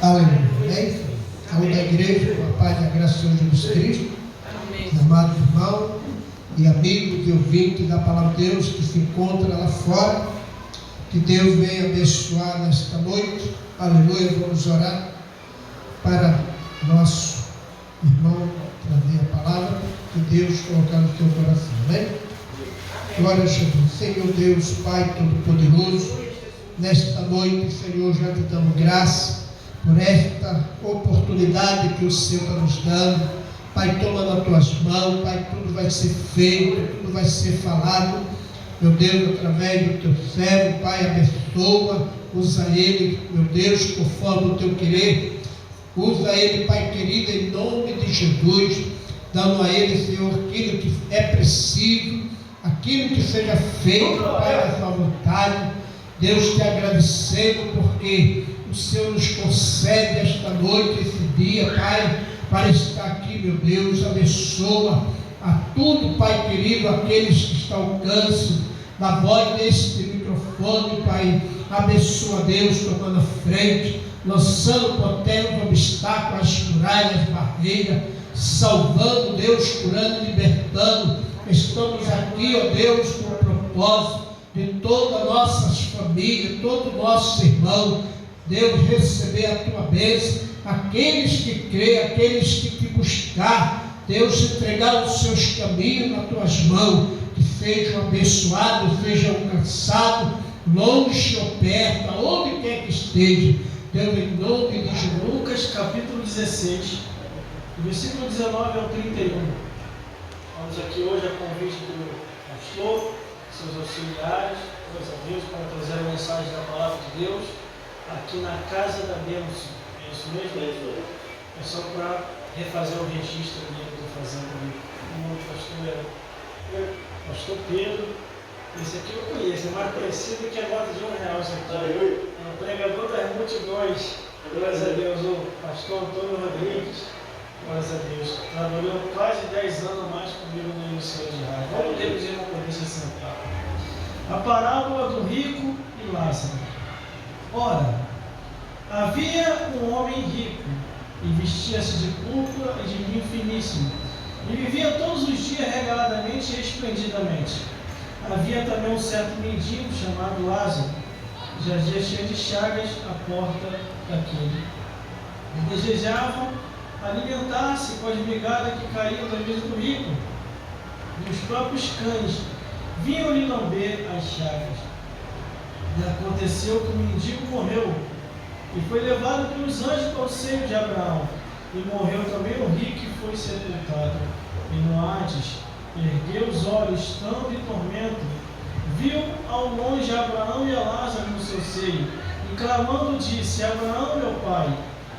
Aleluia. Amém? Saúde da igreja, com a paz e a graça do Senhor Jesus Cristo. Amém. Amados irmãos e amigos e ouvintes da palavra de Deus que se encontra lá fora, que Deus venha abençoar nesta noite. Aleluia. Vamos orar para nosso irmão trazer a palavra que Deus colocar no seu coração. Amém? Glória a Jesus. Senhor Deus, Pai Todo-Poderoso, nesta noite, Senhor, já te damos graça por esta oportunidade que o Senhor está nos dando. Pai, toma nas tuas mãos, Pai, tudo vai ser feito, tudo vai ser falado, meu Deus, através do teu servo. Pai, abençoa, usa ele, meu Deus, conforme o teu querer. Usa ele, Pai querido, em nome de Jesus, dando a ele, Senhor, aquilo que é preciso, aquilo que seja feito, Pai, da tua vontade. Deus, te agradecemos porque o Senhor nos concede esta noite, esse dia, Pai, para estar aqui, meu Deus. Abençoa a tudo, Pai querido, aqueles que estão ao alcance da voz deste microfone, Pai. Abençoa, Deus, tomando a frente, lançando por terra os obstáculos, as muralhas, as barreiras, salvando, Deus, curando, libertando. Estamos aqui, ó Deus, com o propósito de todas as nossas famílias, todo o nosso irmão, Deus, receber a tua bênção, aqueles que creem, aqueles que te buscar, Deus, entregar os seus caminhos nas tuas mãos, que sejam abençoados, sejam alcançados, longe ou perto, aonde quer que esteja, Deus, em nome de Jesus. Lucas capítulo 16, versículo 19 ao 31. Vamos aqui hoje a convite do pastor, seus auxiliares, meus amigos, para trazer a mensagem da palavra de Deus aqui na Casa da Bênção. É isso mesmo? É só para refazer o registro que eu estou fazendo ali. O nome do pastor é Pastor Pedro. Esse aqui eu conheço, é mais parecido que a nota de R$1. É um pregador das multidões. Glórias a Deus, o pastor Antônio Rodrigues. Glórias a Deus. Trabalhou quase 10 anos a mais comigo no Ministério de Rádio. Vamos reduzir uma poder se sentar. A parábola do rico e Lázaro. Ora, havia um homem rico, e vestia-se de púrpura e de vinho finíssimo, e vivia todos os dias regaladamente e esplendidamente. Havia também um certo mendigo chamado Lázaro, que jazia cheio de chagas à porta daquele. E desejavam alimentar-se com as migalhas que caíam da mesa do rico, e os próprios cães vinham-lhe lamber as chagas. E aconteceu que o mendigo morreu, e foi levado pelos anjos para o seio de Abraão. E morreu também o rico e foi sepultado. E no Hades ergueu os olhos, estando em tormento, viu ao longe Abraão e a Lázaro no seu seio, e clamando disse: Abraão, meu pai,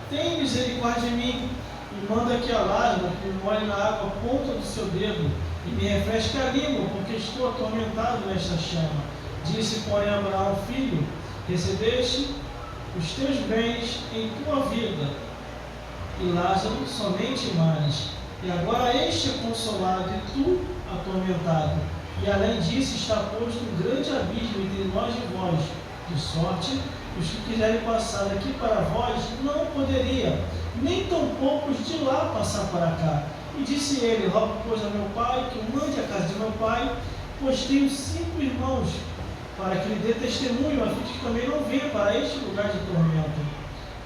tem misericórdia de mim, e manda que a Lázaro me molhe na água a ponta do seu dedo, e me refresque a língua, porque estou atormentado nesta chama. Disse, porém, Abraão: filho, recebeste os teus bens em tua vida, e Lázaro somente males. E agora este é consolado, e tu atormentado. E além disso está posto um grande abismo entre nós e vós, de sorte que os que quiserem passar daqui para vós não poderia, nem tampouco os de lá passar para cá. E disse ele: rogo, pois, a meu pai que o mande à casa de meu pai, pois tenho 5 irmãos, para que lhe dê testemunho, a fim de que também não venha para este lugar de tormento.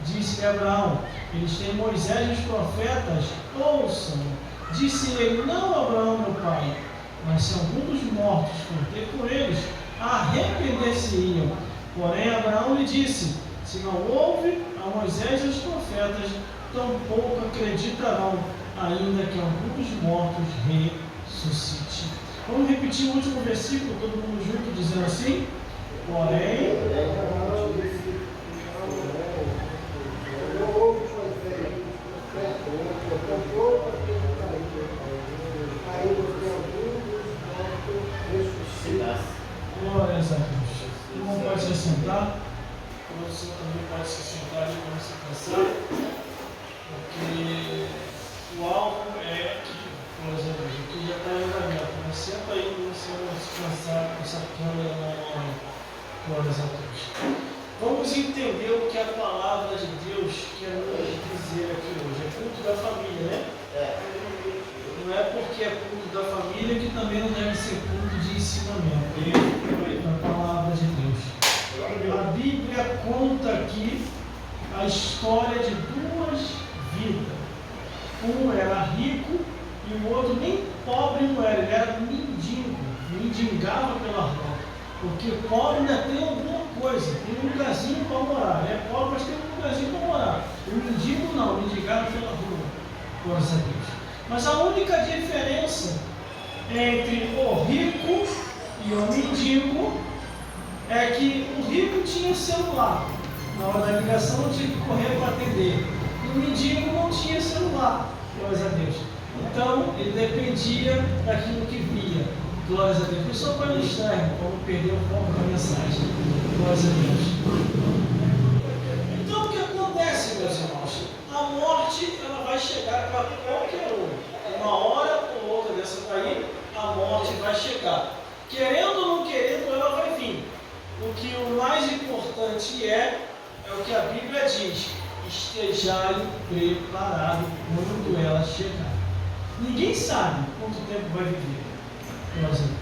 Disse-lhe Abraão: eles têm Moisés e os profetas, ouçam. Disse ele: não, Abraão, meu pai, mas se algum dos mortos for ter com eles, arrepender-se-iam. Porém Abraão lhe disse: se não houve a Moisés e os profetas, tampouco acreditarão, ainda que algum dos mortos ressuscite. Vamos repetir o último versículo, todo mundo junto, dizendo assim: porém, glórias a Deus. O irmão pode se sentar, você também pode se sentar ali quando se cansar, porque o alvo é aqui, glórias a Deus, aqui já está em andamento, mas senta aí para você não se cansar com essa câmera na mão, glórias a Deus. aqui a história de duas vidas. Um era rico e o outro nem pobre não era, ele era mendigo, mendigava pela rua. Porque pobre ainda tem alguma coisa, tem um lugarzinho para morar. É pobre, mas tem um lugarzinho para morar. O mendigo não, mendigava pela rua. Glórias a Deus. Mas a única diferença entre o rico e o mendigo é que o rico tinha celular. Na hora da ligação não tinha que correr para atender. E o mendigo não tinha celular. Glórias a Deus. Então ele dependia daquilo que via. Glórias a Deus. Isso só para ilustrar, para não perder o foco da mensagem. Glórias a Deus. Então o que acontece, meus irmãos? A morte ela vai chegar para qualquer um. Uma hora ou outra dessa daí, a morte vai chegar. Querendo ou não querendo, ela vai vir. O que o mais importante é o que a Bíblia diz: estejai preparado quando ela chegar. Ninguém sabe quanto tempo vai viver.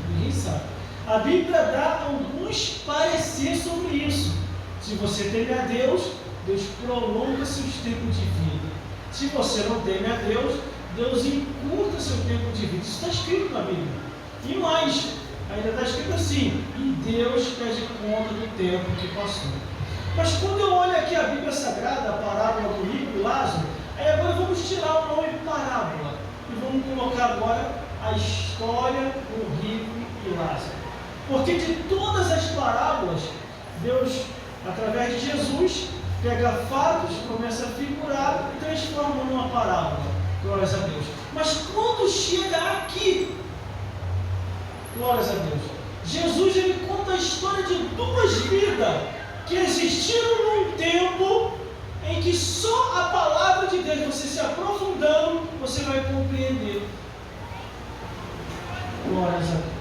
Ninguém sabe. A Bíblia dá alguns pareceres sobre isso. Se você teme a Deus, Deus prolonga seus tempos de vida. Se você não teme a Deus, Deus encurta seu tempo de vida. Isso está escrito na Bíblia. E mais, ainda está escrito assim: e Deus pede conta do tempo que passou. Mas quando eu olho aqui a Bíblia Sagrada, a parábola do rico e Lázaro, aí agora vamos tirar o nome parábola e vamos colocar agora a história do rico e Lázaro. Porque de todas as parábolas, Deus, através de Jesus, pega fatos, começa a figurar e transforma numa parábola. Glórias a Deus. Mas quando chega aqui, glórias a Deus, Jesus ele conta a história de duas vidas que existiram num tempo em que só a palavra de Deus, você se aprofundando, você vai compreender. Glórias a Deus.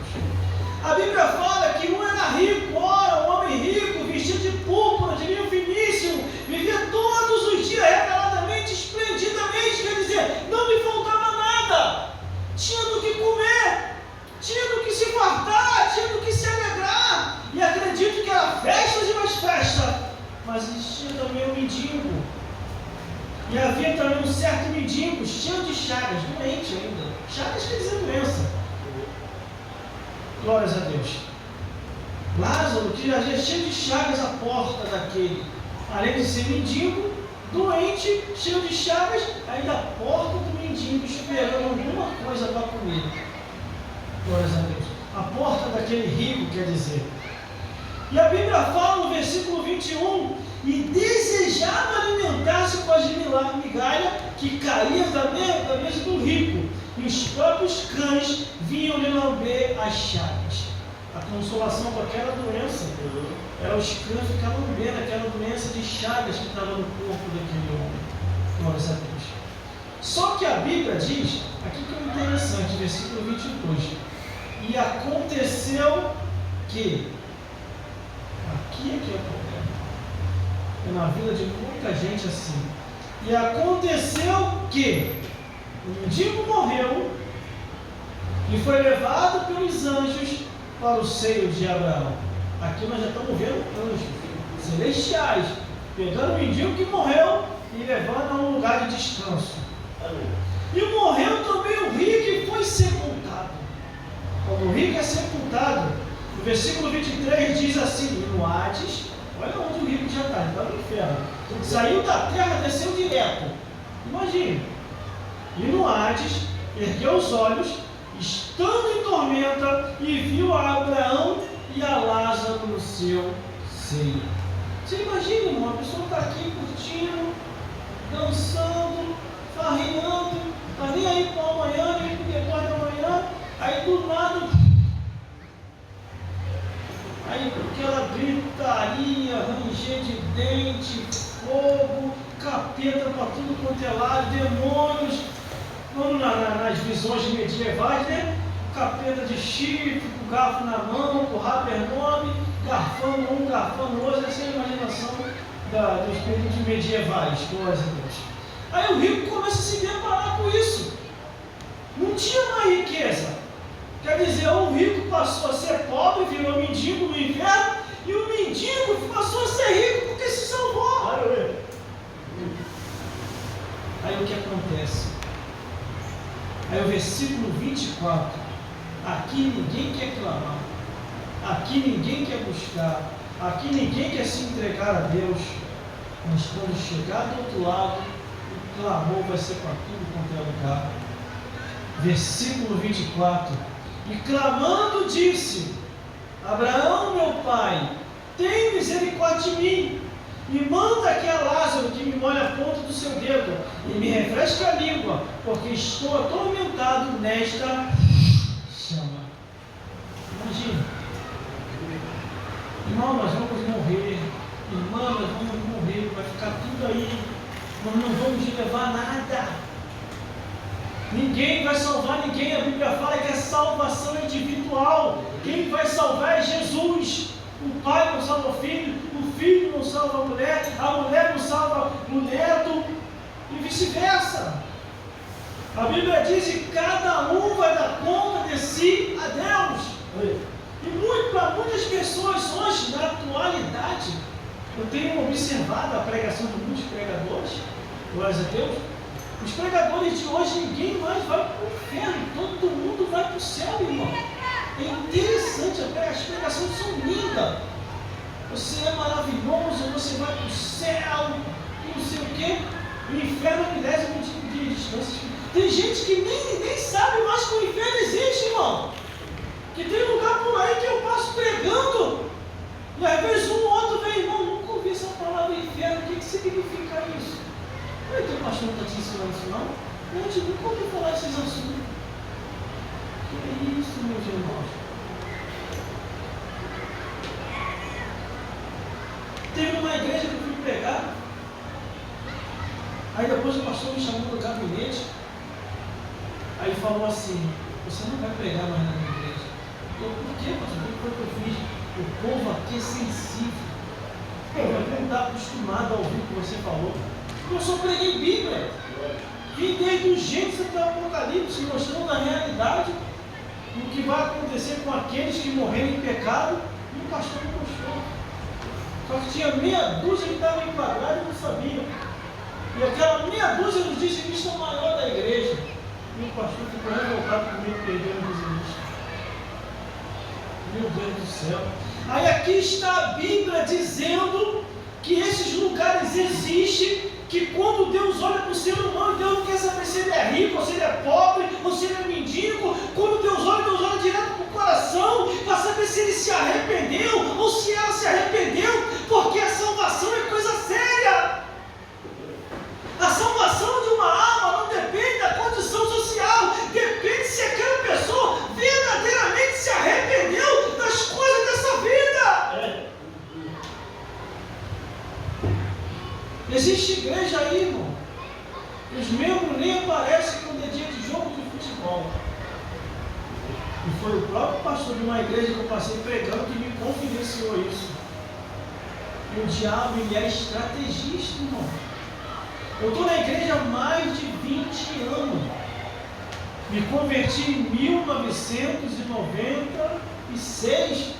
A Bíblia fala que um era rico, ora, um homem rico, vestido de púrpura, de linho finíssimo, vivia todos os dias regaladamente, esplendidamente, quer dizer, não lhe faltava nada, tinha do que comer, tinha do que se fartar, tinha do que se alegrar, e acredito que era festas e mais festa, mas existia também um mendigo, e havia também um certo mendigo, cheio de chagas, doente ainda, chagas quer dizer doença. Glórias a Deus. Lázaro, que já é cheio de chagas à porta daquele, além de ser mendigo, doente, cheio de chagas, ainda à porta do mendigo, esperando alguma coisa para comer. Glórias a Deus. A porta daquele rico, quer dizer. E a Bíblia fala no versículo 21, e desejava alimentar-se com as migalhas que caíam da mesa do rico, e os próprios cães vinham lhe lamber as chagas. A consolação com aquela doença era os cães ficavam lambendo aquela doença de chagas que estava no corpo daquele homem. Glórias a Deus. Só que a Bíblia diz, aqui que é interessante, versículo 22, e aconteceu que, aqui é que é o problema, é na vida de muita gente assim, e aconteceu que o mendigo morreu e foi levado pelos anjos para o seio de Abraão. Aqui nós já estamos vendo anjos celestiais pegando o mendigo que morreu e levando a um lugar de descanso. E morreu também o rico e foi sepultado. Quando o rico é sepultado, no versículo 23 diz assim: e no Hades, olha onde o rico já está, ele está no inferno, saiu da terra, desceu direto. Imagine. E no Hades, ergueu os olhos, estando em tormenta, e viu a Abraão e a Lázaro no seu seio. Você imagina, irmão, a pessoa está aqui curtindo, dançando, farreando, está nem aí para amanhã, nem para depois da manhã, aí do nada, aí aquela gritaria, ranger de dente, fogo, capeta para tudo quanto é lado, demônios. Vamos nas visões medievais, né? Capeta de chifre, com o garfo na mão, com o rabo enorme, garfando um, garfando outro. Essa é a imaginação dos períodos medievais, glórias a Deus. Aí o rico começa a se deparar com isso. Não tinha mais riqueza. Quer dizer, o rico passou a ser pobre, virou mendigo no inferno, e o mendigo passou a ser rico porque se salvou. o versículo 24. Aqui ninguém quer clamar, aqui ninguém quer buscar, aqui ninguém quer se entregar a Deus, mas quando chegar do outro lado, o clamor vai ser para tudo quanto é lugar. Versículo 24. E clamando disse: Abraão, meu pai, tem misericórdia de mim, e manda aqui a Lázaro que me molhe a ponta do seu dedo e me refresque a língua, porque estou atormentado nesta chama. Imagina, irmão, nós vamos morrer, irmã, nós vamos morrer, vai ficar tudo aí, nós não vamos levar nada. Ninguém vai salvar ninguém. A Bíblia fala que a salvação é individual. Quem vai salvar é Jesus. O pai não salva o filho não salva a mulher não salva o neto, e vice-versa. A Bíblia diz que cada um vai dar conta de si a Deus. E para muitas pessoas hoje, na atualidade, eu tenho observado a pregação de muitos pregadores, glórias a Deus. Os pregadores de hoje, ninguém mais vai para o inferno, todo mundo vai para o céu, irmão. É interessante, as pregações são lindas. Você é maravilhoso, você vai para o céu, e não sei o quê. O inferno é milésimo de distância. Tem gente que nem sabe mais que o inferno existe, irmão. Que tem lugar por aí que eu passo pregando, e às vezes um ou outro vem, irmão, nunca ouvi essa palavra inferno, o que significa isso? Não é que o pastor não está te ensinando isso, não? A gente nunca ouviu falar desses assuntos. Que é isso, meus irmãos? Teve uma igreja que eu fui pregar, aí depois o pastor me chamou no gabinete, aí ele falou assim: você não vai pregar mais na minha igreja. Eu, por quê, pastor? O que foi que eu fiz? O povo aqui é sensível. Eu não está acostumado a ouvir o que você falou. Eu só preguei Bíblia. Vim desde o Gênesis até o Apocalipse, mostrando a realidade, o que vai acontecer com aqueles que morreram em pecado, e o pastor não mostrou. Só que tinha meia dúzia que estavam enquadrados e não sabiam. E aquela meia dúzia nos dizimistas maior da igreja. E o pastor ficou revoltado comigo, perdeu o dizimista. Meu Deus do céu. Aí aqui está a Bíblia dizendo que esses lugares existem, que quando Deus olha para o ser humano, Deus não quer saber se ele é rico, ou se ele é pobre, ou se ele é mendigo. Quando Deus olha direto para o coração, para saber se ele se arrependeu, ou se ela se arrependeu, porque a salvação é coisa séria. A salvação de uma alma não depende da condição social, depende se aquela pessoa verdadeiramente se arrependeu das coisas dessa vida. Existe igreja aí, irmão, os membros nem aparecem quando é dia de jogo de futebol. E foi o próprio pastor de uma igreja que eu passei pregando que me confidenciou isso. E o diabo, ele é estrategista, irmão. Eu estou na igreja há mais de 20 anos. Me converti em 1996.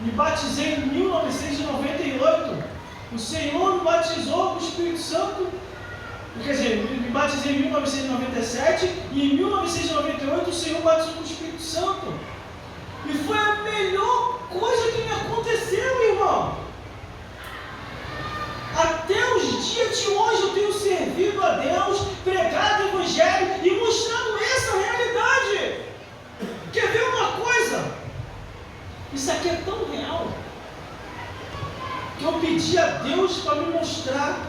Me batizei em 1998. O Senhor me batizou com o Espírito Santo. Quer dizer, me batizei em 1997 e em 1998 o Senhor batizou com o Espírito Santo. E foi a melhor coisa que me aconteceu, irmão. Até os dias de hoje eu tenho servido a Deus, pregado o Evangelho e mostrado essa realidade. Quer ver uma coisa? Isso aqui é tão real que eu pedi a Deus para me mostrar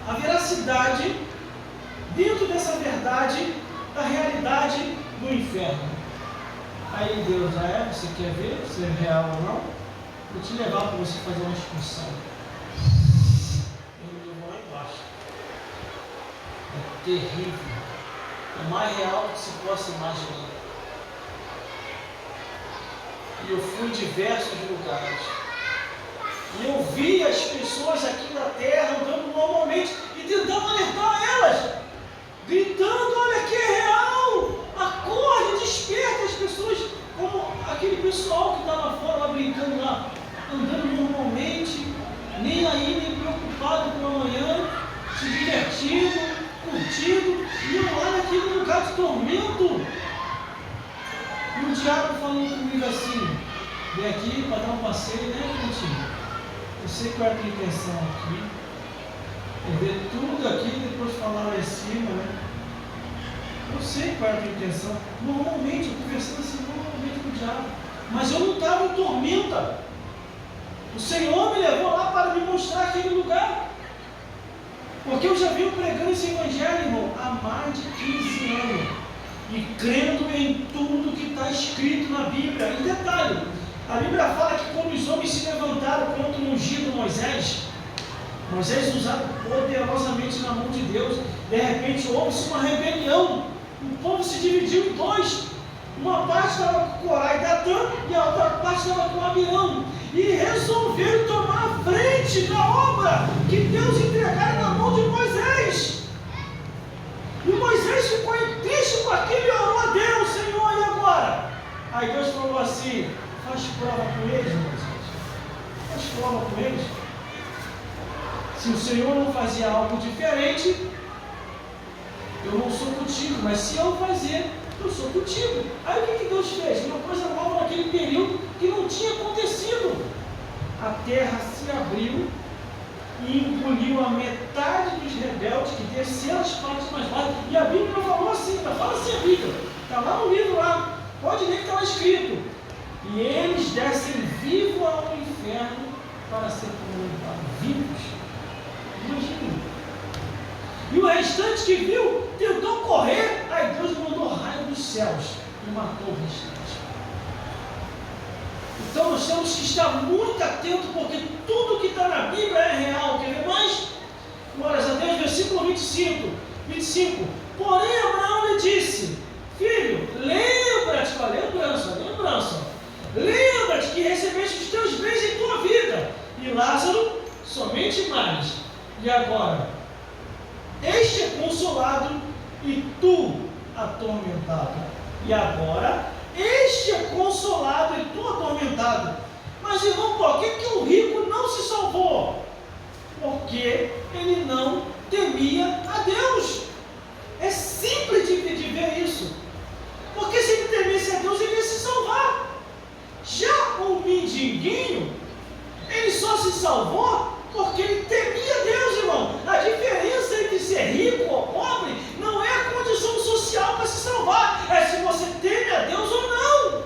a veracidade dentro dessa verdade da realidade do inferno. Aí Deus, você quer ver se é real ou não? Vou te levar para você fazer uma excursão. Eu vou lá embaixo. É terrível. É o mais real que se possa imaginar. E eu fui em diversos lugares. E eu vi as pessoas aqui na terra andando normalmente e tentando alertar elas, gritando: olha que é real, acorde, desperta. As pessoas, como aquele pessoal que está lá fora, lá brincando lá, andando normalmente, nem aí, nem preocupado com o amanhã, se divertindo, curtindo, e eu lá naquele lugar de tormento. comigo assim, vem aqui para dar um passeio, né, contigo? Eu sei qual é a tua intenção aqui, é ver tudo aqui e depois falar lá em cima, né? Eu sei qual é a tua intenção. Normalmente, eu conversando assim, normalmente com o diabo, mas eu não estava em tormenta. O Senhor me levou lá para me mostrar aquele lugar. Porque eu já venho pregando esse evangelho, irmão, há mais de 15 anos. E crendo em tudo que está escrito na Bíblia. E detalhe, a Bíblia fala que quando os homens se levantaram contra o ungido Moisés usado poderosamente na mão de Deus, de repente houve-se uma rebelião. O povo se dividiu em dois. Uma parte estava com Corá e Datã e a outra parte estava com Abirão. E resolveram tomar a frente da obra que Deus entregara na mão de Moisés. E Moisés ficou triste com aquilo e orou a Deus: Senhor, e agora? Aí Deus falou assim: faz prova com eles, Moisés. Faz prova com eles. Se o Senhor não fazia algo diferente, eu não sou contigo, mas se eu fazer, eu sou contigo. Aí o que Deus fez? Uma coisa nova naquele período que não tinha acontecido. A terra se abriu e engoliu a metade dos rebeldes que desceram as partes mais baixas. E a Bíblia falou assim, fala assim a Bíblia, está lá no livro lá, pode ler que está lá escrito. E eles descem vivos ao inferno para ser comunicados, vivos. Imagina. E o restante que viu tentou correr, aí Deus mandou raio dos céus e matou o restante. Então nós temos que estar muito atentos, porque tudo que está na Bíblia é real. Quer ver mais? Glórias a Deus, versículo 25. Porém Abraão lhe disse: filho, lembra-te, lembrança. Lembra-te que recebeste os teus bens em tua vida, e Lázaro somente males. E agora, este é consolado e tu atormentado. E agora, este é consolado e tu atormentado. Mas irmão, por que o rico não se salvou? Porque ele não temia a Deus. É simples de ver isso. Porque se ele temesse a Deus, ele ia se salvar. Já o mendiguinho, ele só se salvou porque ele temia Deus, irmão. A diferença entre ser rico ou pobre não é a condição social para se salvar, é se você teme a Deus ou não.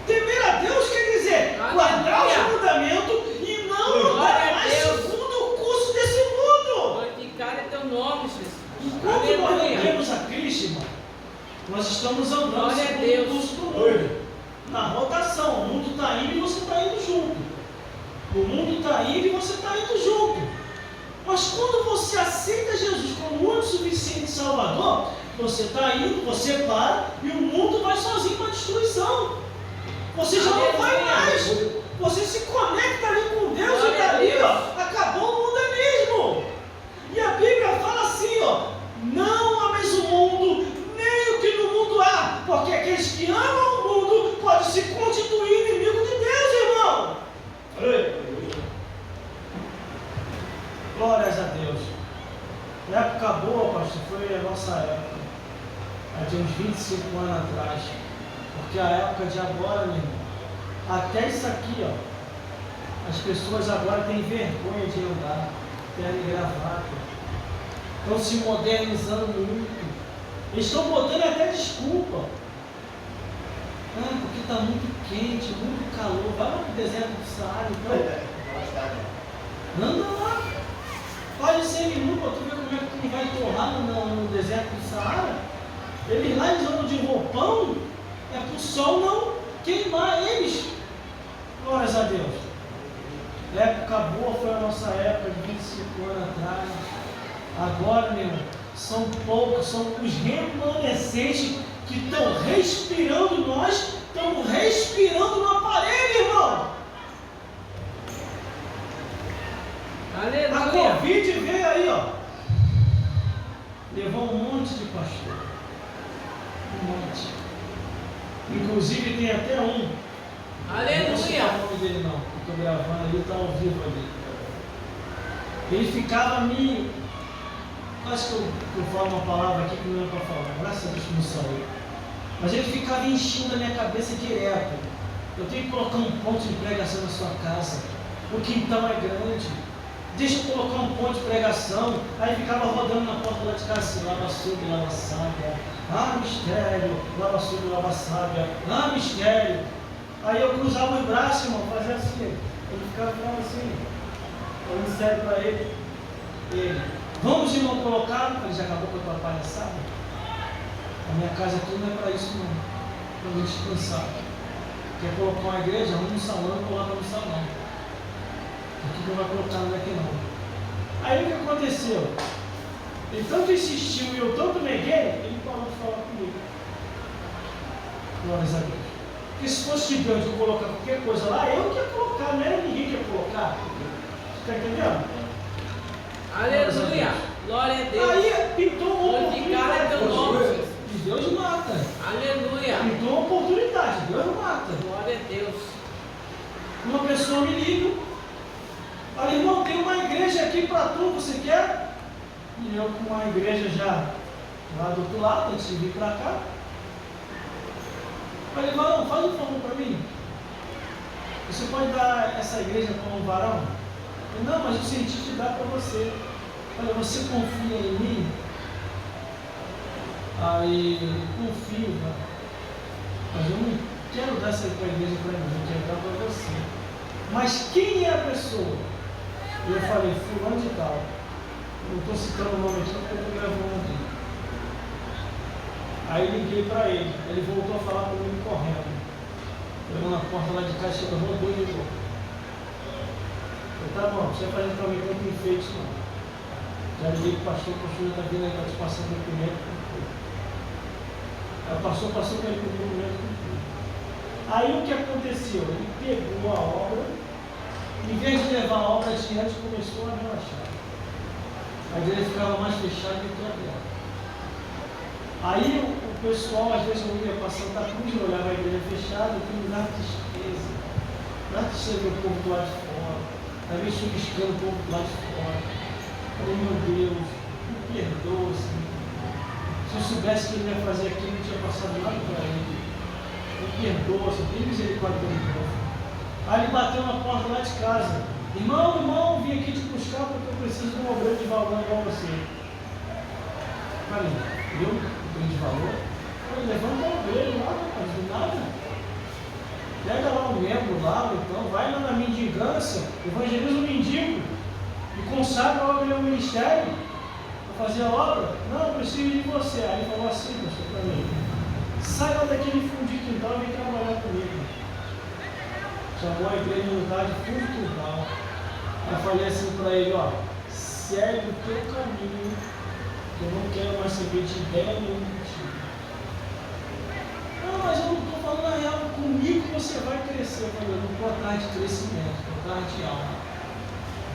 Temer a Deus quer dizer guardar os mandamentos e não andar mais segundo o curso desse mundo. Glorificado é teu nome, Jesus. Enquanto nós não temos a Cristo, irmão, nós estamos andando segundo o curso do mundo. Na rotação, o mundo está indo e você está indo junto. O mundo está indo e você está indo junto. Mas quando você aceita Jesus como o único suficiente Salvador, você está indo, você para e o mundo vai sozinho para a destruição. Você já não vai mais. Você se conecta ali com Deus e dali, acabou o mundo mesmo. E a Bíblia fala assim, não ames o mundo, nem o que no mundo há, porque aqueles que amam o mundo podem se constituir inimigo de Deus, irmão. Glórias a Deus. A época boa, pastor, foi a nossa época. Há de uns 25 anos atrás. Porque a época de agora, meu irmão, até isso aqui, as pessoas agora têm vergonha de andar, terno e gravata. Estão se modernizando muito. Eles estão botando até desculpa. Porque está muito quente, muito calor. Vai lá para o deserto do Saara, então. Anda lá. Faz 100 minutos para tu ver como é que vai torrar no deserto do Saara. Eles lá andam de roupão, é para o sol não queimar eles. Glórias a Deus. A época boa foi a nossa época de 25 anos atrás. Agora, meu irmão, são poucos, são os remanescentes que estão respirando, nós estamos respirando no aparelho, irmão. Aleluia. A Covid veio aí, levou um monte de pastor. Um monte. Inclusive tem até um. Aleluia. Não vou citar o nome dele não, estou gravando ali, está ao vivo ali. Ele ficava Acho que eu falo uma palavra aqui que não é para falar, graças a Deus que não saiu. Mas ele ficava enchendo a minha cabeça direto. Eu tenho que colocar um ponto de pregação na sua casa. O quintal é grande. Deixa eu colocar um ponto de pregação. Aí ficava rodando na porta lá de casa assim, lava açúcar, lava sábia. Ah, mistério, lava açúcar, lava sábia. Ah, mistério. Aí eu cruzava os braços, irmão, fazia assim. Ele ficava falando assim, falando sério para ele. Vamos, irmão, colocar. Ele já acabou com a tua palhaçada. A minha casa aqui não é para isso, não. Para me descansar. Quer colocar uma igreja? Arruma um salão e coloca no salão. Aqui não vai colocar nada aqui, não. Aí o que aconteceu? Ele tanto insistiu e eu tanto neguei, ele parou de falar comigo. Glórias a Deus. Porque se fosse de Deus eu colocar qualquer coisa lá, eu que ia colocar, não era ninguém que ia colocar. Você está entendendo? Aleluia. Glória a Deus. Aí pintou uma Glorificado é teu nome, Jesus. E Deus mata. Aleluia. Pintou uma oportunidade, Deus mata. Glória a Deus. Uma pessoa me liga. Fala, irmão, tem uma igreja aqui para tu, você quer? E eu com uma igreja já lá do outro lado, antes de vir para cá. Falei, varão, faz um favor para mim. Você pode dar essa igreja para um varão? Eu, não, mas eu senti te dar para você. Olha, você confia em mim? Aí, confio, né? Mas eu não quero dar essa igreja para mim, eu quero dar para você. Mas quem é a pessoa? Eu falei, fulano de tal. Não estou citando o nome aqui, porque eu não levo o nome aqui. Aí liguei para ele, ele voltou a falar comigo correndo. Eu na porta lá de casa, chegou, rodou e ligou. Tá bom, você vai fazer para mim tanto enfeite, não. Já liguei para o pastor já está vindo aí para te passar o documento. Aí o pastor passou para ele o documento. Aí o que aconteceu? Ele pegou a obra, em vez de levar a obra adiante, começou a relaxar. A igreja ficava mais fechada do que aberta. Aí o pessoal, às vezes eu ia para Santa Cruz, eu olhava a igreja fechada, eu tinha uma tristeza. Dá tristeza ver o povo do lado de fora. Às vezes chuviscando o povo do lado de fora. Falei, meu Deus, me perdoa, Senhor. Se eu soubesse que ele ia fazer aquilo, não tinha passado nada para ele. Me perdoa, Senhor, tem misericórdia do meu. Aí ele bateu na porta lá de casa. Irmão, vim aqui te buscar porque eu preciso de um obreiro de valor igual você. Falei, eu? Obreiro de valor? Falei, levanta o obreiro lá, rapaz, do nada. Pega lá um membro lá, então, vai lá na mendigância, evangeliza o mendigo e consagra logo ele ao ministério para fazer a obra. Não, eu preciso de você. Aí ele falou assim, pastor, para mim, sai lá daquele fundo de quintal e vem trabalhar comigo. Chamou a igreja de unidade fundo de quintal. Aí eu falei assim para ele, ó, segue o teu caminho, que eu não quero mais saber de ideia nenhuma contigo. Não, mas eu não estou falando a real, comigo você vai crescer. Eu falei, eu não estou atrás de crescimento, estou atrás de alma.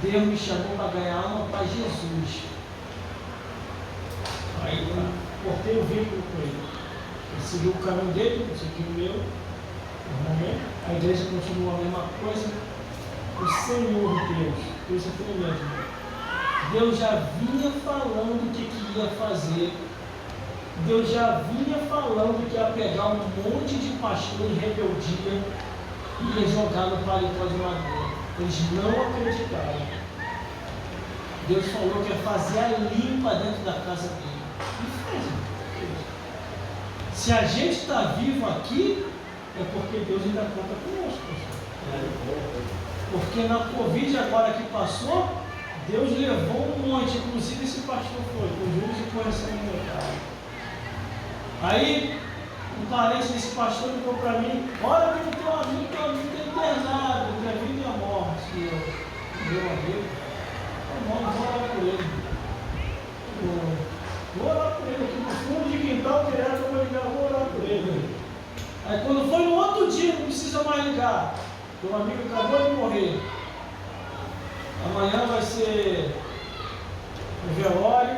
Deus me chamou para ganhar alma para Jesus. Aí eu cortei o vínculo com ele. Ele seguiu o caminho dele, eu segui o meu. Normalmente, a igreja continua a mesma coisa. O Senhor Deus é tremendo. Deus já vinha falando o que ia fazer. Deus já vinha falando que ia pegar um monte de pastor em rebeldia e ia jogar no paletó de madeira. Eles não acreditaram. Deus falou que ia fazer a limpa dentro da casa dele. E fez. Se a gente está vivo aqui, é porque Deus ainda conta conosco. Porque na Covid agora que passou, Deus levou um monte, inclusive esse pastor foi, com juros e correção do mercado. Aí, um parente desse pastor ligou para mim, olha que o teu amigo está internado, entre a vida e a morte. Meu amigo, vou orar por ele. Vou orar por ele aqui no fundo de quintal, direto, eu vou ligar, vou orar por ele. Aí quando foi no outro dia, não precisa mais ligar. Meu amigo acabou de morrer. Amanhã vai ser o velório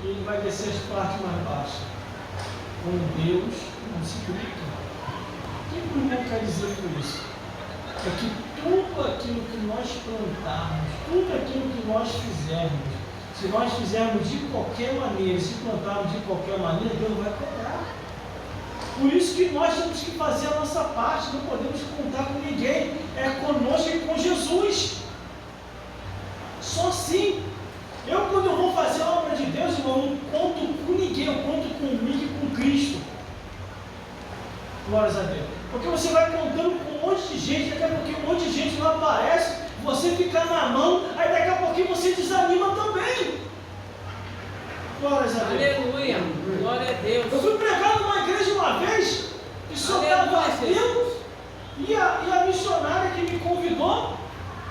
e ele vai descer as partes mais baixas. Com Deus não se brinca. O que o irmão quer dizer com isso? É que tudo aquilo que nós plantarmos, tudo aquilo que nós fizermos, se nós fizermos de qualquer maneira, se plantarmos de qualquer maneira, Deus vai cobrar. Por isso que nós temos que fazer a nossa parte, não podemos contar com ninguém, é conosco e com Jesus. Só assim. Quando eu vou fazer a obra de Deus, irmão, eu não conto com ninguém, eu conto comigo e com Cristo. Glórias a Deus. Porque você vai contando com um monte de gente, daqui a pouquinho um monte de gente não aparece, você fica na mão, aí daqui a pouquinho você desanima também. Glórias a Deus. Aleluia. Glória a Deus. Eu fui pregar numa igreja uma vez, que só estava Deus e a missionária que me convidou,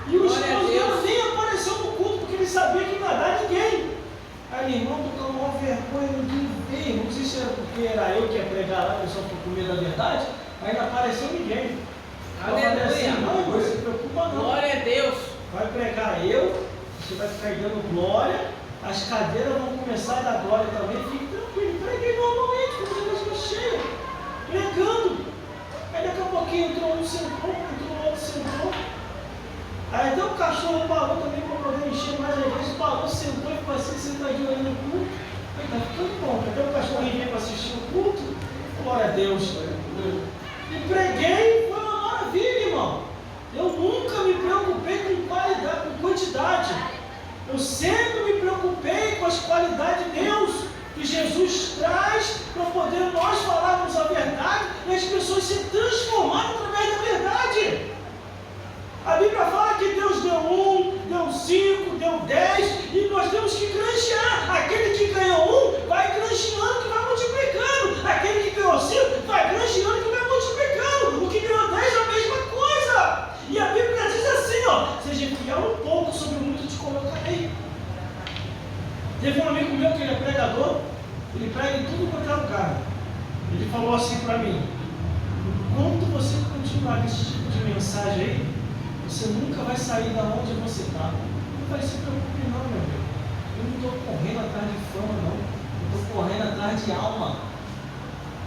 e o esposo dela nem apareceu no culto, porque ele sabia que não ia dar ninguém. Aí, irmão, tô com uma vergonha, ninguém veio. Não sei se era porque era eu que ia pregar lá, o pessoal ficou com medo da verdade, aí não apareceu ninguém. Aleluia. Assim, não, irmão, não se preocupa não. Glória a Deus. Vai pregar eu, você vai ficar dando glória, as cadeiras vão começar a dar glória também, fique tranquilo. Preguei normalmente, com os negócios cheios, pregando. Aí daqui a pouquinho entrou um, sentou, entrou outro, sentou. Aí até o cachorro parou também para poder encher mais a igreja, parou, sentou e ficou assim, sentadinho aí no culto. Aí tá ficando bom, até o cachorro veio para assistir o culto, glória a Deus. E preguei, foi uma maravilha, irmão. Eu nunca me preocupei com qualidade, com quantidade. Eu sempre me preocupei com as qualidades de Deus, que Jesus traz para poder nós falarmos a verdade e as pessoas se transformarem através da verdade. A Bíblia fala que Deus deu 1, deu 5, deu 10 e nós temos que granjear. Aquele que ganhou 1 vai granjeando que vai multiplicando. Aquele que ganhou 5 vai granjeando que vai multiplicando. O que ganhou 10 é a mesma coisa. E a Bíblia diz assim, ó, seja fiel um pouco, sobre o muito te colocarei. Teve um amigo meu que ele é pregador, ele prega em tudo quanto é lugar. Ele falou assim para mim: enquanto você continuar com esse tipo de mensagem aí, você nunca vai sair da onde você está. Não vai se preocupar não, meu amigo. Eu não estou correndo atrás de fama não. Eu estou correndo atrás de alma.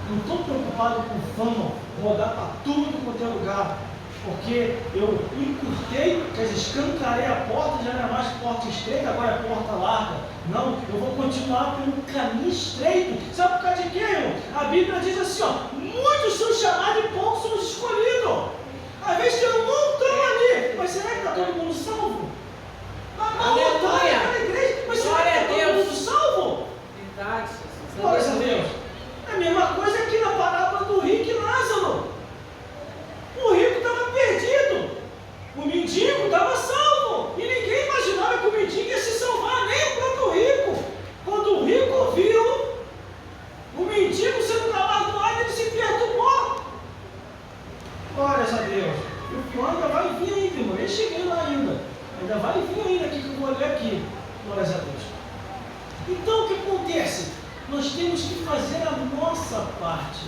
Não estou preocupado com fama, rodar para tudo quanto é lugar. Porque eu encurtei, quer dizer, escancarei a porta, já não é mais porta estreita, agora é porta larga. Não, eu vou continuar pelo caminho estreito. Sabe por causa de quê, irmão? A Bíblia diz assim, ó, muitos são chamados e poucos são escolhidos. Às vezes tem um montão ali, mas será que está todo mundo salvo? Aleluia. Na igreja, mas será que está todo mundo salvo? Verdade. Glória a Deus. É a mesma coisa aqui na parábola do rico e Lázaro. O rico estava perdido, o mendigo estava salvo, e ninguém imaginava que o mendigo ia se salvar, nem o próprio rico. Quando o rico viu o mendigo sendo galardoado, ele se perturbou. Glórias a Deus. E o pior ainda vai vir ainda, irmão. Eu cheguei lá ainda vai vir ainda aqui que eu vou ler aqui. Glórias a Deus. Então o que acontece? Nós temos que fazer a nossa parte.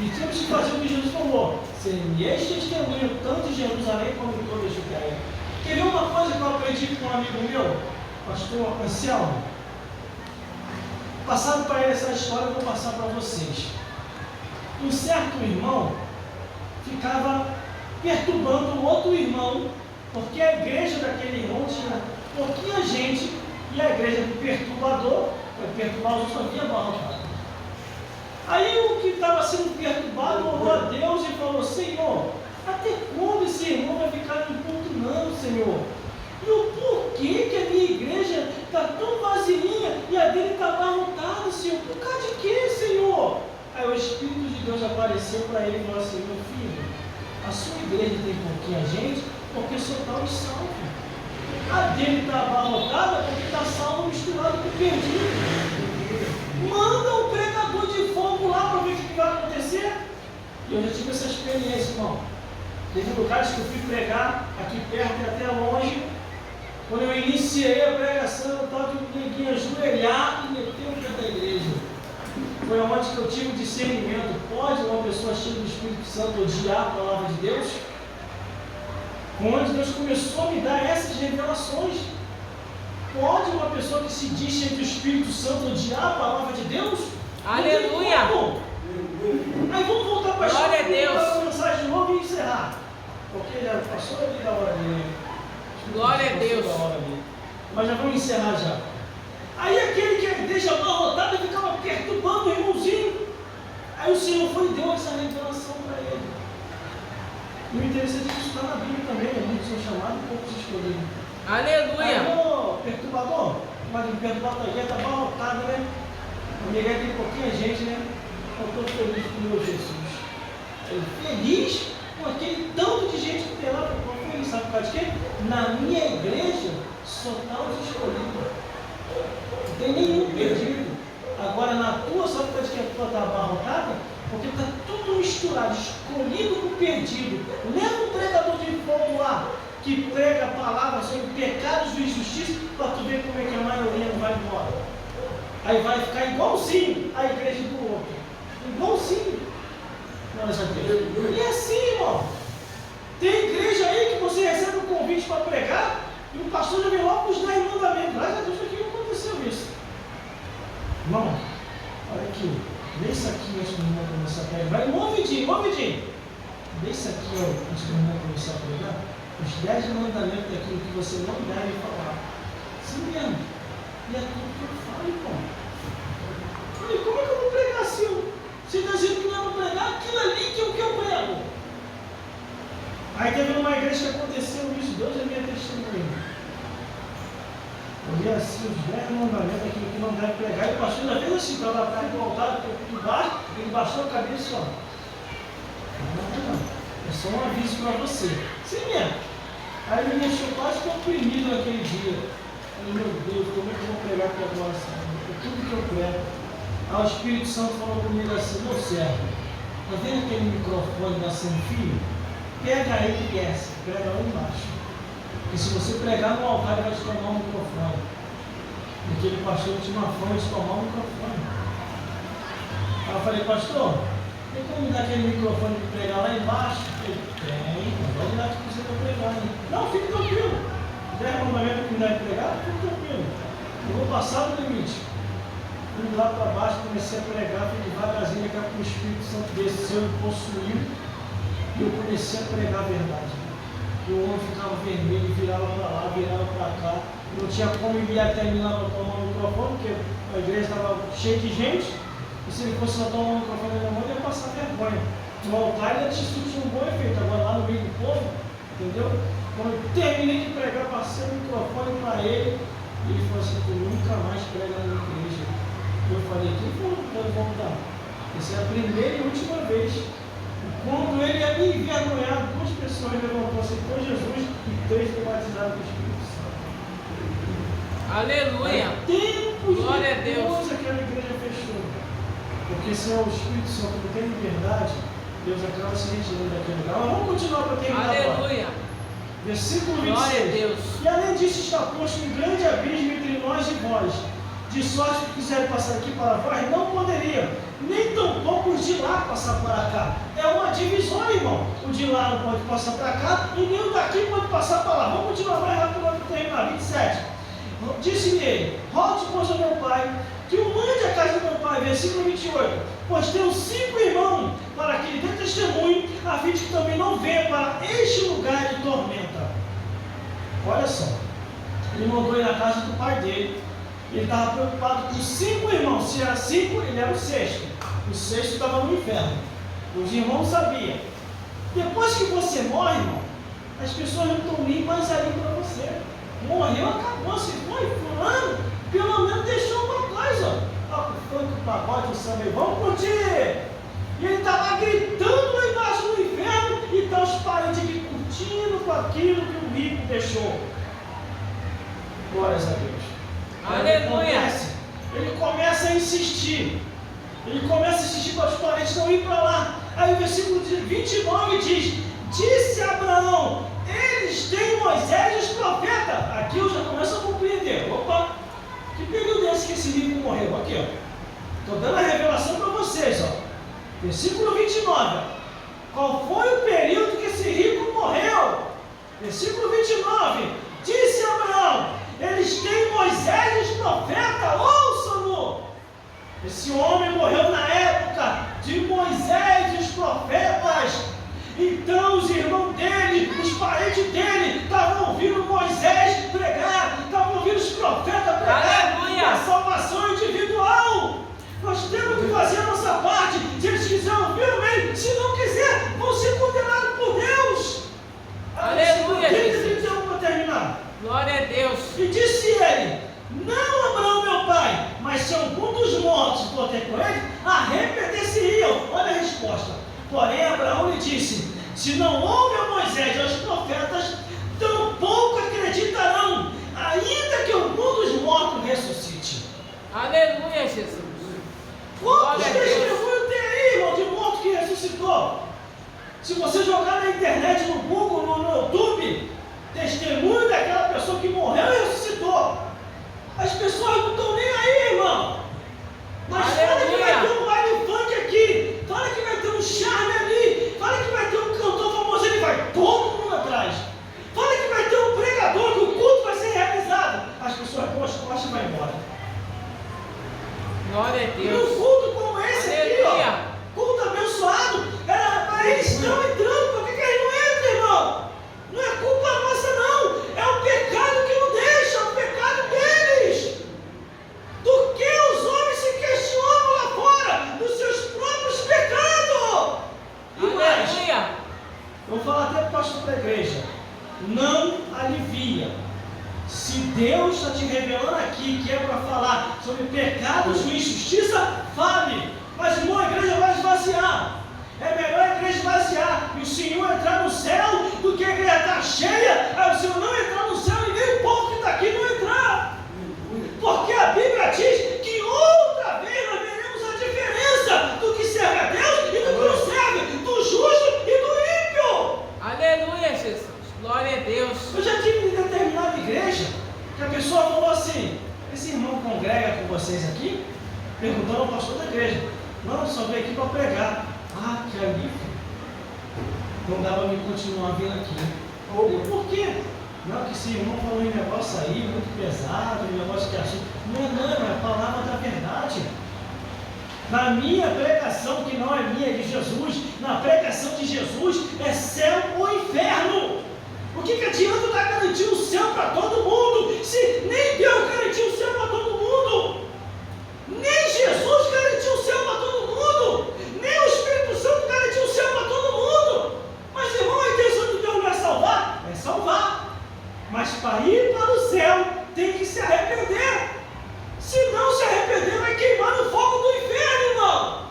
E temos que fazer o que Jesus falou: sereis testemunha tanto em Jerusalém como em toda a Judéia. Quer ver uma coisa que eu aprendi com um amigo meu, pastor Anselmo? Passado para ele essa história, eu vou passar para vocês. Um certo irmão ficava perturbando o outro irmão, porque a igreja daquele irmão tinha pouquinha gente, e a igreja do perturbador, para perturbar os outros, só via abarrotado. Aí o que estava sendo perturbado orou a Deus e falou: Senhor, até quando esse irmão vai ficar me importunando, Senhor? E o porquê que a minha igreja está tão vazinha e a dele está abarrotada, Senhor? Por causa de quê, Senhor? Aí o Espírito de Deus apareceu para ele e falou assim: meu filho, a sua igreja tem pouquinha gente porque só está os salvos. A dele está abarrotada porque está salvo misturado com perdido. Manda um pregador de fogo lá para ver o que vai acontecer. E eu já tive essa experiência, irmão. Teve lugares que eu fui pregar aqui perto e até longe. Quando eu iniciei a pregação, eu estava com o neguinho ajoelhado e meteu o pé da igreja. Foi onde que eu tive o discernimento. Pode uma pessoa cheia do Espírito Santo odiar a palavra de Deus? Onde Deus começou a me dar essas revelações. Pode uma pessoa que se diz cheia do Espírito Santo odiar a palavra de Deus? Aleluia! Aí vamos voltar para a Glória a Deus! Vamos a mensagem de novo e encerrar. Porque já passou ali da hora dele. Glória a Deus! Mas já vamos encerrar já. Aí aquele que a igreja abarrotada ficava perturbando o irmãozinho. Aí o Senhor foi e deu essa revelação para ele. E o interessante é que isso está na Bíblia também, muitos são chamados e poucos escolhidos. Aleluia. Aí, ô, perturbador, mas o perturbador da igreja está abarrotado, né? A minha igreja tem pouquinha gente, né? Eu estou feliz com o meu Jesus. Feliz com aquele tanto de gente que tem lá, eu estou feliz, sabe por causa de quê? Na minha igreja só está os escolhidos. Não tem nenhum perdido. Agora na tua, sabe por causa de que a tua está abarrotada? Porque está tudo misturado, escolhido com perdido. Lembra um pregador de fogo lá, que prega a palavra sobre pecados e injustiça, para tu ver como é que a maioria não vai embora. Aí vai ficar igualzinho a igreja do outro. Igualzinho. E é assim, irmão. Tem igreja aí que você recebe um convite para pregar e o pastor já vem logo nos dar mandamento. Graças a Deus que não aconteceu isso. Irmão, olha aqui. Lê isso aqui antes do irmão começar a pregar. Vai um ouvidinho. Lê isso aqui antes do irmão começar a pregar. Os 10 mandamentos daquilo que você não deve falar. Sim mesmo. E é tudo que eu falo, irmão. Falei, como é que eu vou pregar assim? Você está dizendo que não é para pregar aquilo ali que é o que eu prego. Aí teve uma igreja que aconteceu isso. Deus é minha testemunha. Eu li assim os 10 mandamentos daquilo que não deve pregar. E o pastor ainda fez assim, estava atrás do altar, por baixo, ele baixou a cabeça, ó. Não. É só um aviso para você. Sim mesmo. Aí ele me deixou quase que oprimido naquele dia. Eu falei, meu Deus, como é que eu vou pregar aqui agora? É tudo que eu prego. Aí o Espírito Santo falou comigo assim, meu servo, tá vendo aquele microfone da sem fio? Pega ele e desce, prega lá embaixo. Porque se você pregar no altar, ele vai te tomar um microfone. Porque aquele pastor tinha uma fama de tomar um microfone. Aí eu falei, pastor, tem como me dar aquele microfone de pregar lá embaixo? Ele, tem, pode dar que você está pregando. Não, fique tranquilo. 10 mandamentos que me dá de pregar, fique tranquilo. Eu vou passar do limite. Fui lá para baixo, comecei a pregar, fui devagarzinho, daqui a pouco o Espírito Santo desceu e possuiu. E eu comecei a pregar a verdade. E o homem ficava vermelho, virava para lá, virava para cá. Não tinha como ir até mim lá para tomar o microfone, porque a igreja estava cheia de gente. E se ele fosse lá tomar o microfone na mão, ele ia passar vergonha. No altar ele tinha um bom efeito, agora lá no meio do povo, entendeu? Quando eu terminei de pregar, passei o microfone para ele. E ele falou assim, tu nunca mais prega na minha igreja. Eu falei, quem falou que pode voltar? Essa é a primeira e última vez. Quando ele ia me envergonhar, 2 pessoas levantou-se por Jesus e 3 foram batizados do Espírito Santo. Aleluia. Tempos Glória a Deus. depois aquela igreja fechou. Porque se é o Espírito Santo não tem liberdade, Deus acaba se retirando daquele lugar. Mas vamos continuar para terminar agora. Aleluia. Versículo 26. Glória a Deus. E além disso está posto um grande abismo entre nós e vós, de sorte que quiserem passar aqui para vós, não poderiam, nem tampouco os de lá passar para cá. É uma divisão, irmão. O de lá não pode passar para cá, e nem o daqui pode passar para lá. Vamos continuar mais rápido para terminar. 27. Disse-lhe ele, rogue, pois, ao meu pai, que o mande à casa do meu pai. Versículo 28. Pois tenho 5 irmãos, para que ele dê testemunho, a fim de que também não venha para este lugar de tormenta. Olha só. Ele mandou ir na casa do pai dele. Ele estava preocupado com 5 irmãos. Se era 5, ele era o 6º. O 6º estava no inferno. Os irmãos sabiam. Depois que você morre, irmão, as pessoas não estão nem mais ali para você. Morreu, acabou. Se foi fulano, pelo menos deixou uma coisa. Foi com o pagode, o samba, vamos curtir. E ele estava gritando lá embaixo no inferno, e estão os parentes aqui curtindo com aquilo que o rico deixou. Glórias a Deus. Aleluia. Ele começa a insistir. Ele começa a insistir para os parentes não ir para lá. Aí o versículo 29 diz: disse Abraão, eles têm Moisés e os profetas. Aqui eu já começo a compreender. Opa, que período é esse que esse livro morreu? Aqui, ó. Estou dando a revelação para vocês, ó. Versículo 29. Qual foi o período que esse rico morreu? Versículo 29. Disse Abraão, eles têm Moisés e os profetas. Ouçam-no. Esse homem morreu na época de Moisés e os profetas. Então os irmãos dele, os parentes dele, estavam ouvindo Moisés pregar, estavam ouvindo os profetas pregar. Aleluia. A salvação individual. Nós temos que fazer a nossa parte. Se eles se algum dos mortos for ter com ele, arrepender-se-iam. Olha a resposta. Porém, Abraão lhe disse: se não houve a Moisés e aos profetas, tampouco acreditarão, ainda que algum dos mortos ressuscite. Aleluia, Jesus. Quantos testemunhos tem aí, irmão, de morto que ressuscitou? Se você jogar na internet, no Google, no YouTube, testemunho daquela pessoa que morreu e ressuscitou. As pessoas não estão nem aí, irmão. Mas fala que vai ter um baile funk aqui, fala que vai ter um charme ali, fala que vai ter um cantor famoso, ele vai todo mundo atrás. Fala que vai ter um pregador, que o culto vai ser realizado. As pessoas gostam e vai embora. Glória a Deus. E um culto como esse aqui, Aleluia. ó, culto abençoado, eles estão entrando, por que eles não entram, irmão? Não é culpa nossa, não, é o pecado que não deixa, é o pecado deles. Do que os homens se questionam lá fora, dos seus próprios pecados. E mais, Aleluia. eu vou falar até para o pastor da igreja, não alivia. Se Deus está te revelando aqui que é para falar sobre pecados e injustiça, fale. Mas, irmão, a igreja vai esvaziar. É melhor a igreja esvaziar e o Senhor entrar no céu do que a igreja estar cheia, aí o Senhor não entrar no céu e nem o povo que está aqui não entrar. Porque a Bíblia diz que outra vez nós veremos a diferença do que serve a Deus e do que não serve, do justo e do ímpio. Aleluia, Jesus. Glória a Deus. Eu já tive em determinada igreja que a pessoa falou assim: esse irmão congrega com vocês aqui? Perguntando ao pastor da igreja. Não, só veio aqui para pregar. Ah, que alívio. Não dá para me continuar vindo aqui. E por quê? Não, que esse irmão falou um negócio aí muito pesado, um negócio que achou. Não, é a palavra da verdade. Na minha pregação, que não é minha, é de Jesus, na pregação de Jesus é céu ou inferno. O que adianta eu dar garantir o céu para todo mundo, se nem Deus garantiu o céu para todo mundo? Nem Jesus garantiu o céu para todo mundo, nem o Espírito Santo garantiu o céu para todo mundo. Mas, irmão, a intenção de Deus não é salvar? É salvar. Mas para ir para o céu, tem que se arrepender. Se não se arrepender, vai queimar no fogo do inferno, irmão.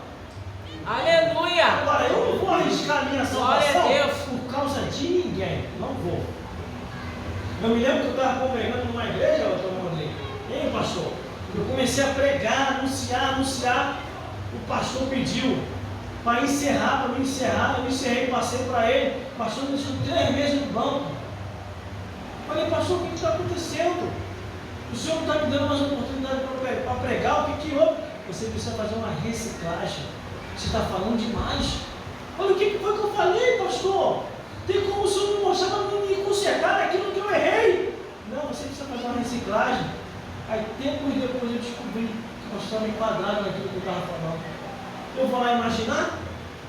Aleluia. Agora, eu não vou arriscar a minha Glória a salvação Deus. por causa de ninguém. Não vou. Eu me lembro que eu estava congregando numa igreja, hein, pastor? Eu comecei a pregar, anunciar. O pastor pediu para encerrar, para me encerrar. Eu encerrei, passei para ele. O pastor me deixou 3 meses no banco. Falei, pastor, o que está acontecendo? O senhor não está me dando mais oportunidade para pregar? O que houve? Você precisa fazer uma reciclagem. Você está falando demais. Olha o que foi que eu falei, pastor. Tem como o senhor me mostrar para me consertar aquilo que eu errei? Não, você precisa fazer uma reciclagem. Aí tempos depois eu descobri que nós estamos enquadrados naquilo que eu estava falando. Eu vou lá imaginar?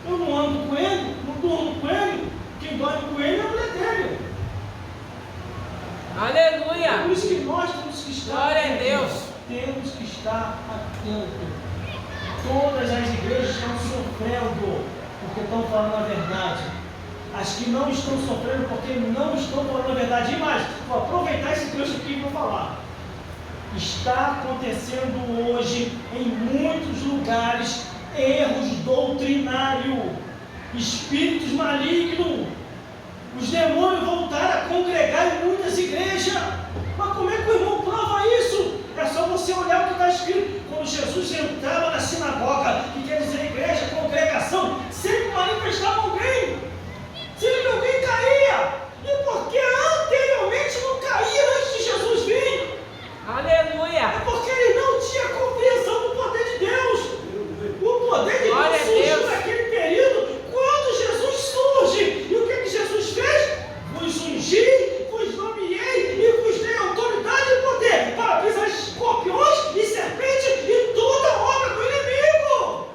Eu não ando com ele, não durmo com ele. Quem dorme com ele é a mulher dele. Aleluia. É por isso que nós temos que estar Glória a atentos. Deus. Temos que estar atentos. Todas as igrejas estão sofrendo porque estão falando a verdade. As que não estão sofrendo porque não estão falando a verdade. E mais, vou aproveitar esse trecho aqui e vou falar. Está acontecendo hoje em muitos lugares erros doutrinários, espíritos malignos. Os demônios voltaram a congregar em muitas igrejas. Mas como é que o irmão prova isso? É só você olhar o que está escrito. Quando Jesus entrava na sinagoga, que quer dizer igreja, congregação, sempre manifestava alguém. Sempre alguém caía. E porque anteriormente não caía antes de Jesus vir? Aleluia. É porque ele não tinha compreensão do poder de Deus. O poder de Glória Deus a surgiu Deus. naquele período quando Jesus surge. E o que Jesus fez? Vos ungi, vos nomeei e vos dei autoridade e poder para pisar escorpiões e serpentes e toda obra do inimigo.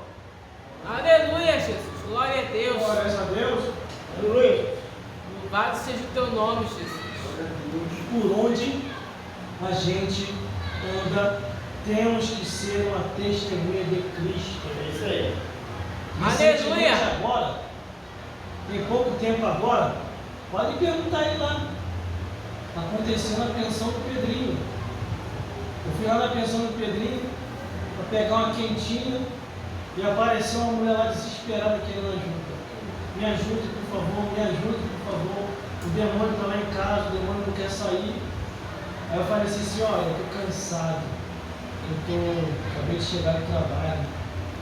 Aleluia, Jesus. Glória a Deus. Glória a Deus. Aleluia. Louvado seja o teu nome, Jesus. Por onde a gente anda, temos que ser uma testemunha de Cristo. É isso aí. Aleluia. Recentemente agora, tem pouco tempo agora, pode perguntar aí lá. Aconteceu na pensão do Pedrinho. Eu fui lá na pensão do Pedrinho, pegar uma quentinha e apareceu uma mulher lá desesperada querendo ajuda. Me ajude, por favor, me ajude, por favor. O demônio está lá em casa, o demônio não quer sair. Aí eu falei assim, olha, eu estou cansado. Acabei de chegar do trabalho.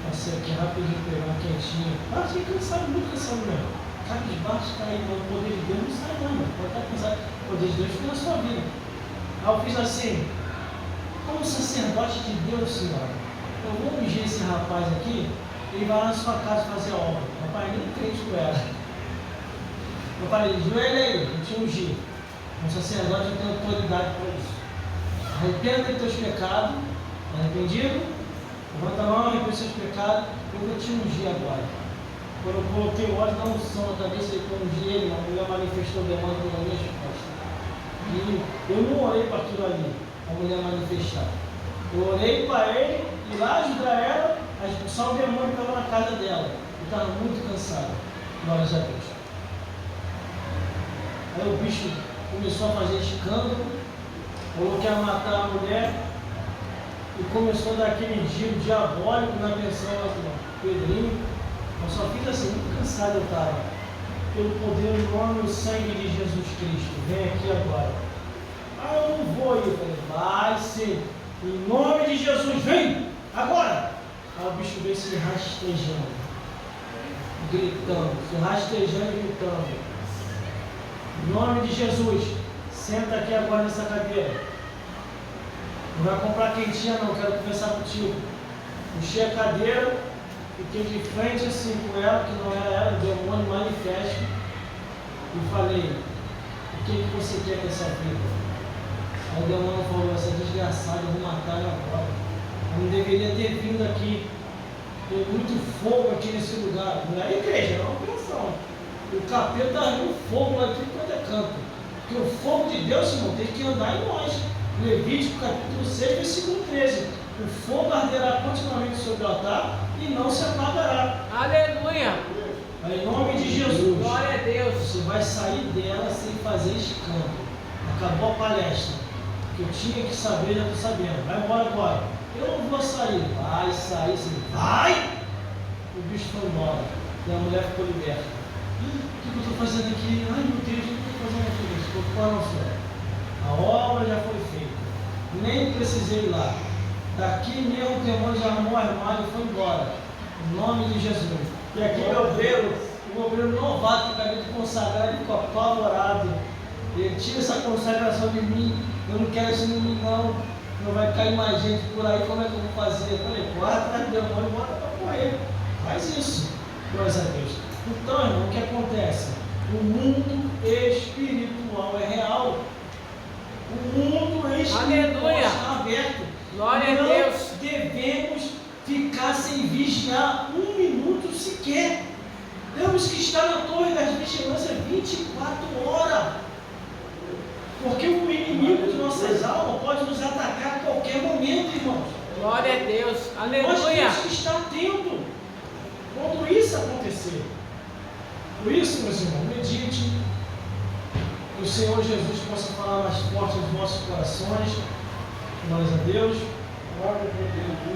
Passei aqui rapidinho pegar uma quentinha. Fiquei cansado, muito cansado mesmo. Cara de baixo, cair, mas o poder de Deus não sai não, mano. Pode estar cansado. O poder de Deus fica na sua vida. Aí eu fiz assim, como sacerdote de Deus, senhora, eu vou ungir esse rapaz aqui, ele vai lá na sua casa fazer a obra. Meu pai nem crente com ela. Eu falei, joelha aí, eu te ungi. Um sacerdote tem autoridade para isso. Arrependa dos teus pecados, arrependido, levanta a mão, arrepende dos seus pecados, eu vou te ungir agora. Quando eu coloquei o óleo da unção na cabeça e ungi ele, uma mulher manifestou o demônio pela minha resposta. E eu não orei para aquilo ali, a mulher manifestar. Eu orei para ele e lá ajudar ela a expulsar o demônio que estava na casa dela. Eu estava muito cansado. Glórias a Deus. Aí o bicho começou a fazer escândalo, falou que ia matar a mulher e começou a dar aquele giro diabólico na pensão lá do Pedrinho. Eu só fiz assim, muito cansado eu estava. Pelo poder, o nome e o sangue de Jesus Cristo, vem aqui agora. Eu não vou ir. Eu falei, vai sim. Em nome de Jesus, vem! Agora! Aí o bicho veio se rastejando, gritando, se rastejando e gritando. Em nome de Jesus, senta aqui agora nessa cadeira. Não vai comprar quentinha não, quero conversar contigo. Puxei a cadeira, fiquei de frente assim com ela, que não era ela, o demônio manifesto, e falei, o que você quer com essa vida? Aí o demônio falou, essa desgraçada, eu vou matar ela agora. Eu não deveria ter vindo aqui. Tem muito fogo aqui nesse lugar. Não é igreja, é uma pensão. O capeta está no fogo lá de tudo quanto é canto. Porque o fogo de Deus, irmão, tem que andar em nós. Levítico capítulo 6, versículo 13. O fogo arderá continuamente sobre o altar e não se apagará. Aleluia! Em nome de Jesus. Glória a Deus. Você vai sair dela sem fazer escândalo. Acabou a palestra. Que eu tinha que saber, já estou sabendo. Vai embora agora. Eu não vou sair. Vai sair, sim. Vai! O bicho foi embora. E a mulher ficou liberta. O que eu estou fazendo aqui? Ai meu Deus, o que eu estou fazendo aqui? Estou com a obra já foi feita. Nem precisei ir lá. Daqui mesmo o demônio já armou o armário e foi embora. Em nome de Jesus. E aqui o obreiro novato que acabei de consagrar, ele ficou apavorado. Ele tira essa consagração de mim. Eu não quero isso em mim não. Não vai cair mais gente por aí, como é que eu vou fazer? Eu falei, guarda o demônio, bota para correr. Faz isso. Glórias a Deus. Então, irmão, o que acontece? O mundo espiritual é real. O mundo espiritual está aberto. Glória a Deus. Não devemos ficar sem vigiar um minuto sequer. Temos que estar na torre das vigilâncias 24 horas. Porque o inimigo de nossas almas pode nos atacar a qualquer momento, irmãos. Glória a Deus. Aleluia. Nós temos que estar atentos quando isso acontecer. Por isso, meus irmãos, medite. Que o Senhor Jesus possa falar mais forte nos nossos corações. Glórias a Deus.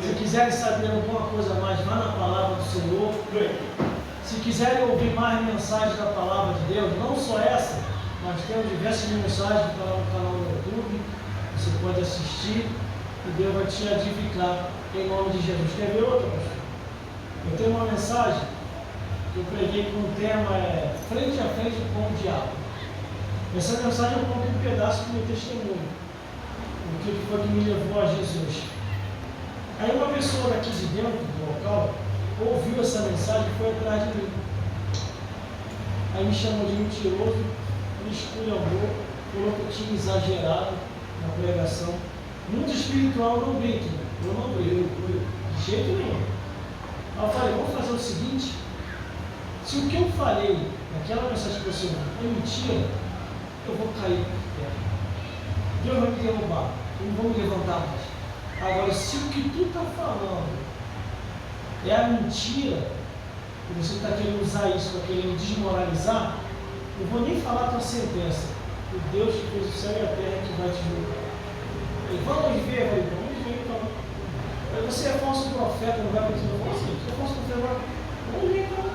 Se quiserem saber alguma coisa mais, vá na palavra do Senhor. Se quiserem ouvir mais mensagens da palavra de Deus, não só essa, mas temos diversas mensagens no canal do YouTube. Você pode assistir e Deus vai te edificar em nome de Jesus. Quer ver outra, pastor? Eu tenho uma mensagem que eu preguei com o tema frente a frente com o diabo. Essa mensagem eu conto um pedaço do meu testemunho. O que foi que me levou a Jesus. Aí uma pessoa daqui de dentro do local ouviu essa mensagem e foi atrás de mim. Aí me chamou de mentiroso, me esculhambou, falou que eu tinha exagerado na pregação. Mundo espiritual não brinca, eu não brinco, de jeito nenhum. Aí eu falei, vamos fazer o seguinte, se o que eu falei naquela mensagem que você é mentira, eu vou cair por terra. Deus vai me derrubar, eu não vou me levantar mais. Agora, se o que tu está falando é a mentira, e você está querendo usar isso para querer me desmoralizar, eu vou nem falar a tua sentença. O Deus que fez o céu e a terra que vai te julgar. Ele vamos ver, vamos ver então. Eu Você é falso profeta, não vai acontecer. Eu assim, se eu falso profeta, vamos ver então.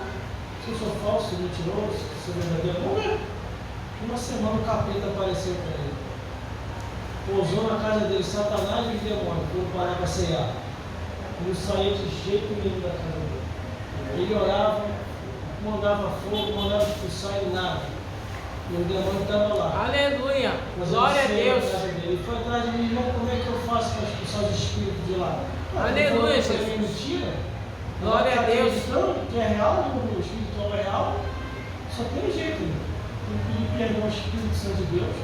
Se eu sou falso, mentiroso, se eu sou verdadeiro, vamos ver. Uma semana o capeta apareceu para ele. Pousou na casa dele, Satanás e os demônios, foram parar para ceiar. Não saía de jeito nenhum da casa dele. Ele orava, mandava fogo, mandava expulsar e nada. E o demônio estava lá. Aleluia. Glória a Deus. Ele foi atrás de mim, irmão, como é que eu faço para expulsar os espíritos de lá? Aleluia, Jesus. Jesus. Mentira. Glória a Deus. Que é real, o espiritual é real. Só tem jeito. Tem que pedir perdão ao Espírito Santo de Deus,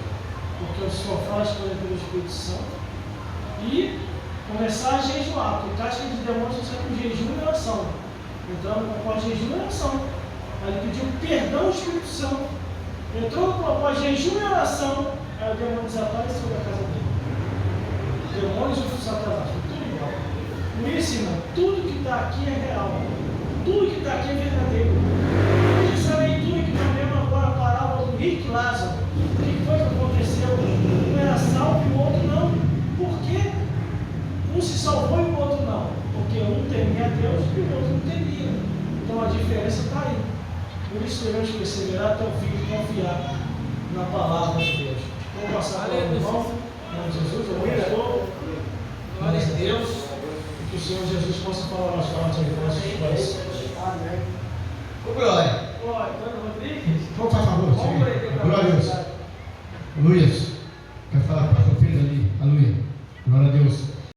porque eu só faço coisa pelo Espírito Santo. E começar a jejuar, porque casca de demônios só com jejum e oração. Entrando no propósito de jejum e oração. Aí ele pediu perdão ao Espírito Santo. Entrou no propósito de jejum e oração. Aí o demônio desapareceu da casa dele. Demônios e Satanás, tudo igual. Por isso, irmão, tudo que está aqui é real. Tudo que está aqui é verdadeiro. Essa leitura que nós lemos agora, a parábola do rico e Lázaro. O que foi que aconteceu? Um era salvo e o outro não. Por quê? Um se salvou e o outro não. Porque um temia a Deus e o outro não temia. Então a diferença está aí. Por isso devemos perseverar até o fim e confiar na palavra de Deus. Vamos passar para o irmão, em nome de Jesus. Eu abençoo. Glória a Deus. E que o Senhor Jesus possa falar mais forte em nossos corações. Amém. Ô, Glória. Glória, Antônio Rodrigues. Por favor, Glória. Luiz, quer falar para o pastor Pedro ali? Aleluia. Glória a Deus.